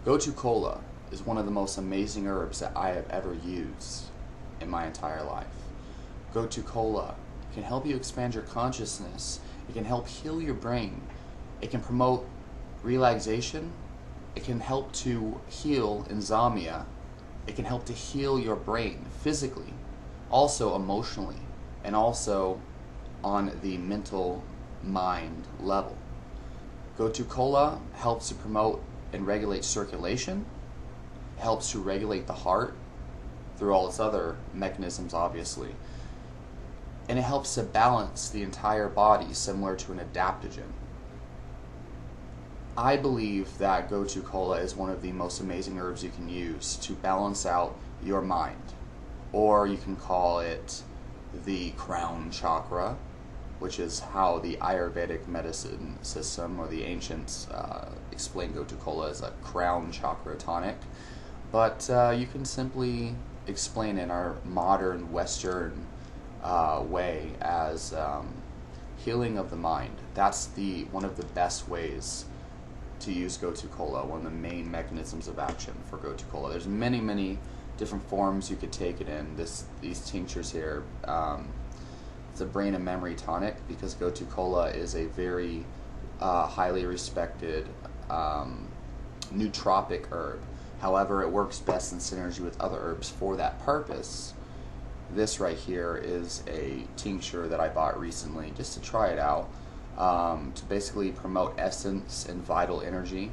Gotu Kola is one of the most amazing herbs that I have ever used in my entire life. Gotu Kola can help you expand your consciousness. It can help heal your brain. It can promote relaxation. It can help to heal insomnia. It can help to heal your brain physically, also emotionally, and also on the mental mind level. Gotu Kola helps to promote and regulate circulation, helps to regulate the heart through all its other mechanisms, obviously, and it helps to balance the entire body, similar to an adaptogen. I believe that Gotu Kola is one of the most amazing herbs you can use to balance out your mind, or you can call it the crown chakra, which is how the Ayurvedic medicine system or the ancients explain Gotu Kola as a crown chakra tonic. But you can simply explain in our modern Western way as healing of the mind. That's one of the best ways to use Gotu Kola, one of the main mechanisms of action for Gotu Kola. There's many, many different forms you could take it in. These tinctures here, it's a brain and memory tonic because Gotu Kola is a very highly respected nootropic herb. However, it works best in synergy with other herbs for that purpose. This right here is a tincture that I bought recently just to try it out, to basically promote essence and vital energy.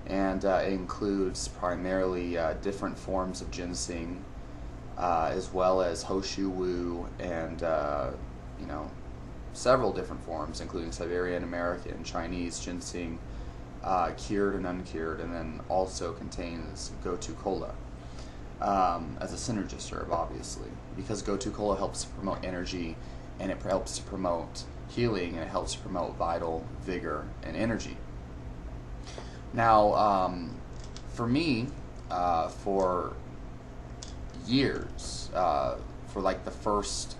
And it includes primarily different forms of ginseng, as well as Hoshu Wu and several different forms, including Siberian, American, Chinese ginseng, cured and uncured, and then also contains Gotu Kola as a synergist herb, obviously, because Gotu Kola helps to promote energy, and it helps to promote healing, and it helps to promote vital vigor and energy. Now, for me, for years, for like the first,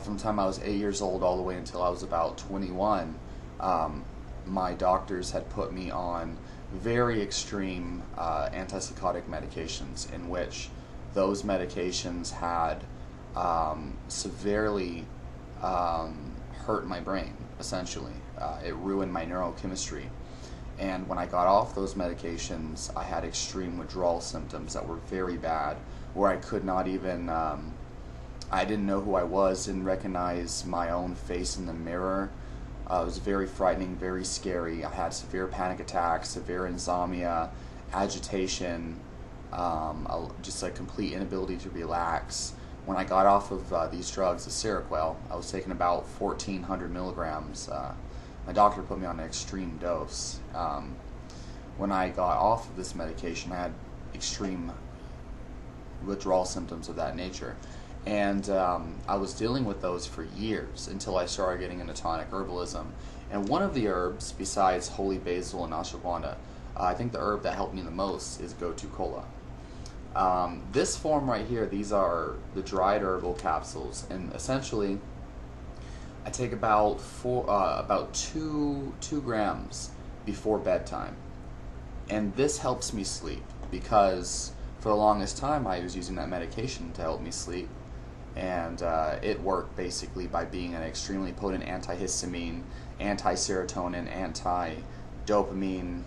from the time I was 8 years old all the way until I was about 21, my doctors had put me on very extreme antipsychotic medications, in which those medications had severely hurt my brain, essentially. It ruined my neurochemistry. And when I got off those medications, I had extreme withdrawal symptoms that were very bad, where I could not even, I didn't know who I was, didn't recognize my own face in the mirror. It was very frightening, very scary. I had severe panic attacks, severe insomnia, agitation, just a complete inability to relax. When I got off of these drugs, the Seroquel, I was taking about 1,400 milligrams. My doctor put me on an extreme dose. When I got off of this medication, I had extreme withdrawal symptoms of that nature. And I was dealing with those for years until I started getting into tonic herbalism. And one of the herbs, besides holy basil and ashwagandha, I think the herb that helped me the most is Gotu Kola. This form right here, these are the dried herbal capsules, and essentially I take about 2 grams before bedtime, and this helps me sleep, because for the longest time I was using that medication to help me sleep, and it worked basically by being an extremely potent antihistamine, anti-serotonin, anti-dopamine,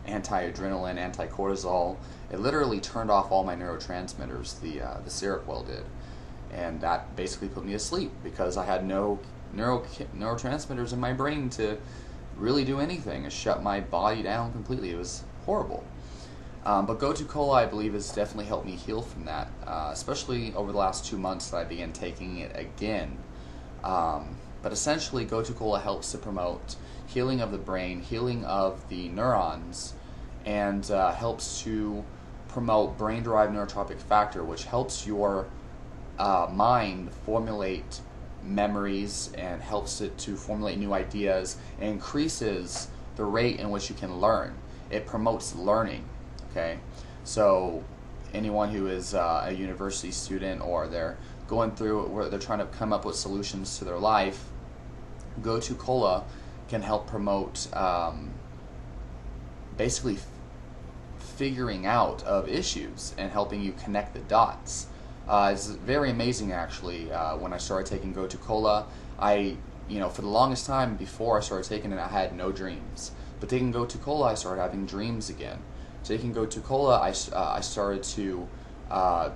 anti-adrenaline, anti-cortisol. It literally turned off all my neurotransmitters, the Seroquel did. And that basically put me to sleep, because I had no neurotransmitters in my brain to really do anything. It shut my body down completely. It was horrible. But Gotu Kola, I believe, has definitely helped me heal from that, especially over the last 2 months that I began taking it again. But essentially, Gotu Kola helps to promote healing of the brain, healing of the neurons, and helps to promote brain-derived neurotropic factor, which helps your mind formulate memories and helps it to formulate new ideas, and increases the rate in which you can learn. It promotes learning. Okay, so anyone who is a university student, or they're going through where they're trying to come up with solutions to their life, Gotu Kola can help promote basically figuring out of issues and helping you connect the dots. It's very amazing, actually. When I started taking Gotu Kola, for the longest time before I started taking it, I had no dreams. But taking Gotu Kola, I started having dreams again. Taking Gotu Kola, I started to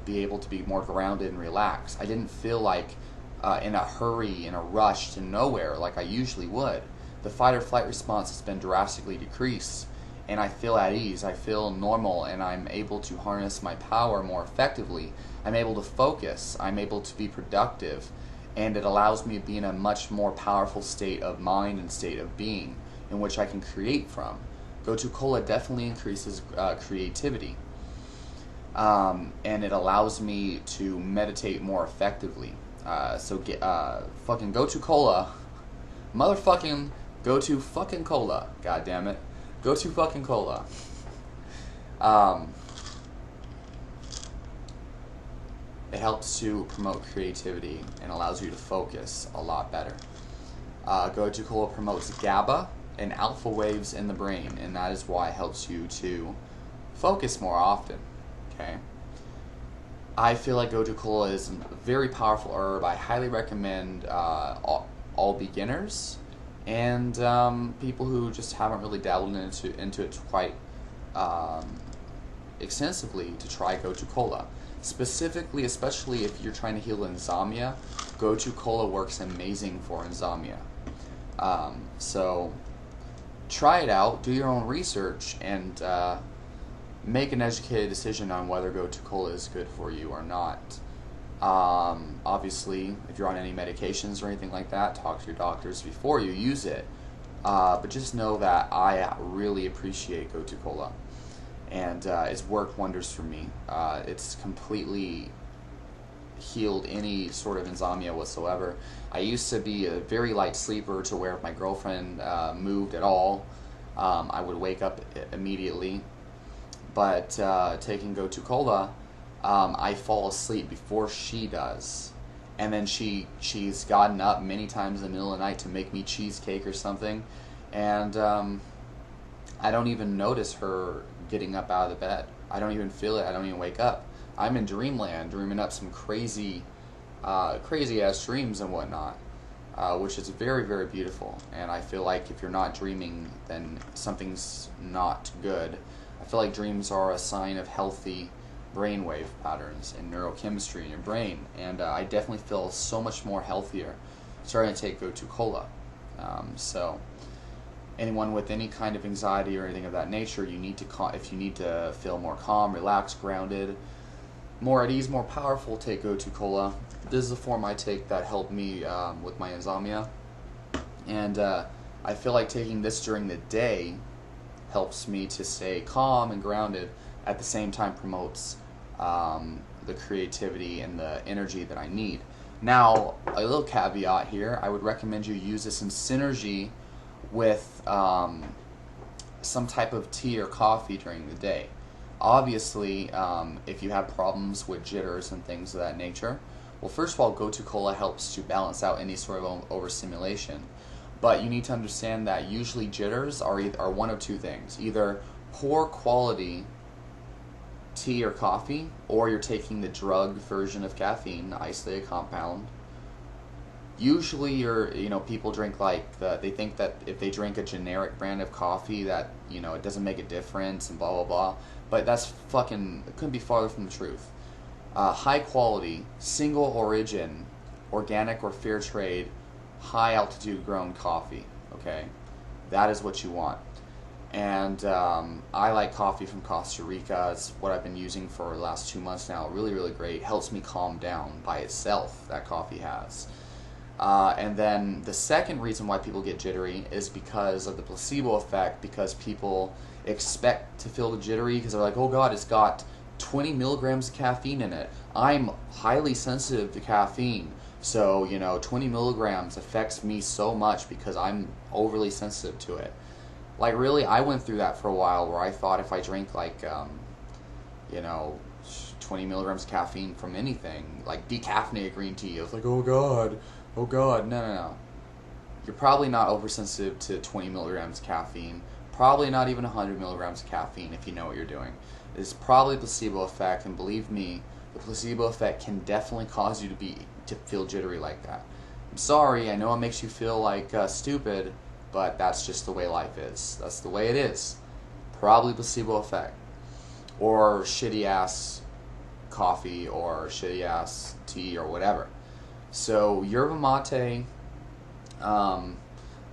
be able to be more grounded and relaxed. I didn't feel like in a hurry, in a rush to nowhere like I usually would. The fight or flight response has been drastically decreased, and I feel at ease. I feel normal, and I'm able to harness my power more effectively. I'm able to focus. I'm able to be productive, and it allows me to be in a much more powerful state of mind and state of being in which I can create from. Gotu Kola definitely increases creativity, and it allows me to meditate more effectively. Fucking Gotu Kola, motherfucking Gotu fucking Kola, god damn it, Gotu fucking Kola. It helps to promote creativity and allows you to focus a lot better. Gotu Kola promotes GABA and alpha waves in the brain, and that is why it helps you to focus more often. Okay. I feel like Gotu Kola is a very powerful herb. I highly recommend all beginners and people who just haven't really dabbled into it quite extensively to try Gotu Kola. Specifically, especially if you're trying to heal insomnia, Gotu Kola works amazing for insomnia. So try it out, do your own research, and make an educated decision on whether Gotu Kola is good for you or not. Obviously, if you're on any medications or anything like that, talk to your doctors before you use it. But just know that I really appreciate Gotu Kola, and it's worked wonders for me. It's completely healed any sort of insomnia whatsoever. I used to be a very light sleeper to where if my girlfriend moved at all, I would wake up immediately. But taking Gotu Kola, I fall asleep before she does. And then she's gotten up many times in the middle of the night to make me cheesecake or something. And I don't even notice her getting up out of the bed. I don't even feel it. I don't even wake up. I'm in dreamland, dreaming up some crazy ass dreams and whatnot, which is very, very beautiful. And I feel like if you're not dreaming, then something's not good. I feel like dreams are a sign of healthy brainwave patterns and neurochemistry in your brain, and I definitely feel so much more healthier starting to take Gotu Kola. So anyone with any kind of anxiety or anything of that nature, if you need to feel more calm, relaxed, grounded, more at ease, more powerful, take Gotu Kola. This is the form I take that helped me with my insomnia, and I feel like taking this during the day helps me to stay calm and grounded, at the same time promotes the creativity and the energy that I need. Now, a little caveat here, I would recommend you use this in synergy with some type of tea or coffee during the day. Obviously, if you have problems with jitters and things of that nature, well, first of all, Gotu Kola helps to balance out any sort of overstimulation. But you need to understand that usually jitters are one of two things. Either poor quality tea or coffee, or you're taking the drug version of caffeine, the isolated compound. Usually people drink they think that if they drink a generic brand of coffee that, it doesn't make a difference and blah, blah, blah. But it couldn't be farther from the truth. High quality, single origin, organic or fair trade, high altitude grown coffee, okay? That is what you want. And I like coffee from Costa Rica. It's what I've been using for the last 2 months now. Really, really great. Helps me calm down by itself, that coffee has. And then the second reason why people get jittery is because of the placebo effect, because people expect to feel jittery because they're like, oh God, it's got 20 milligrams of caffeine in it. I'm highly sensitive to caffeine. So, 20 milligrams affects me so much because I'm overly sensitive to it. Like, really, I went through that for a while where I thought if I drank, 20 milligrams of caffeine from anything, like decaffeinated green tea, I was like, oh God. No. You're probably not oversensitive to 20 milligrams of caffeine, probably not even 100 milligrams of caffeine if you know what you're doing. It's probably placebo effect, and believe me, the placebo effect can definitely cause you to feel jittery like that. I'm sorry, I know it makes you feel like stupid, but that's just the way life is. That's the way it is. Probably placebo effect. Or shitty ass coffee or shitty ass tea or whatever. So yerba mate,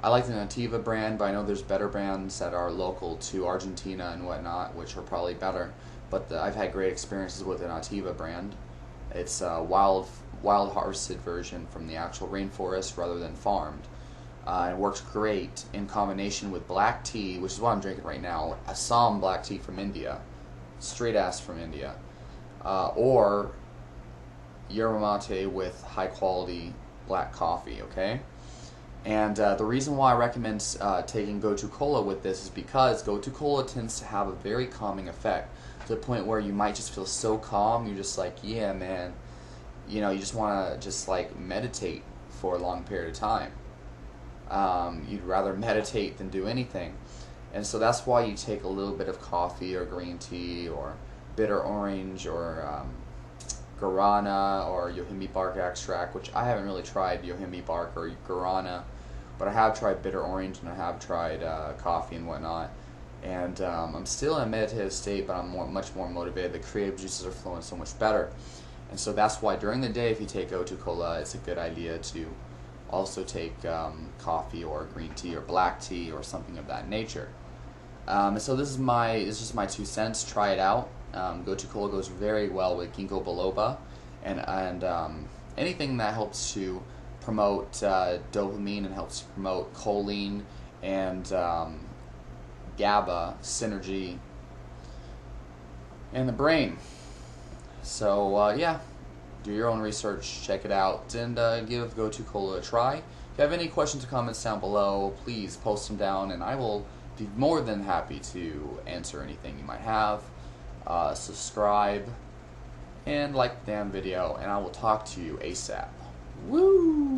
I like the Nativa brand, but I know there's better brands that are local to Argentina and whatnot, which are probably better. But I've had great experiences with the Nativa brand. It's a wild harvested version from the actual rainforest rather than farmed. It works great in combination with black tea, which is what I'm drinking right now. Assam black tea from India, straight ass from India, or yerba mate with high quality black coffee. Okay. And the reason why I recommend taking Gotu Kola with this is because Gotu Kola tends to have a very calming effect, to the point where you might just feel so calm, you're just like, yeah, man, you know, you just want to just like meditate for a long period of time. You'd rather meditate than do anything. And so that's why you take a little bit of coffee or green tea or bitter orange or guarana or yohimbe bark extract, which I haven't really tried yohimbe bark or guarana, but I have tried bitter orange and I have tried coffee and whatnot. And I'm still in a meditative state, but I'm much more motivated. The creative juices are flowing so much better. And so that's why during the day, if you take Gotu Kola, it's a good idea to also take coffee or green tea or black tea or something of that nature. So this is just my 2 cents. Try it out. Gotu Kola goes very well with ginkgo biloba and anything that helps to promote dopamine and helps to promote choline and GABA synergy in the brain. So yeah, do your own research, check it out, and give Gotu Kola a try. If you have any questions or comments down below, please post them down, and I will be more than happy to answer anything you might have. Subscribe and like the damn video, and I will talk to you ASAP. Woo!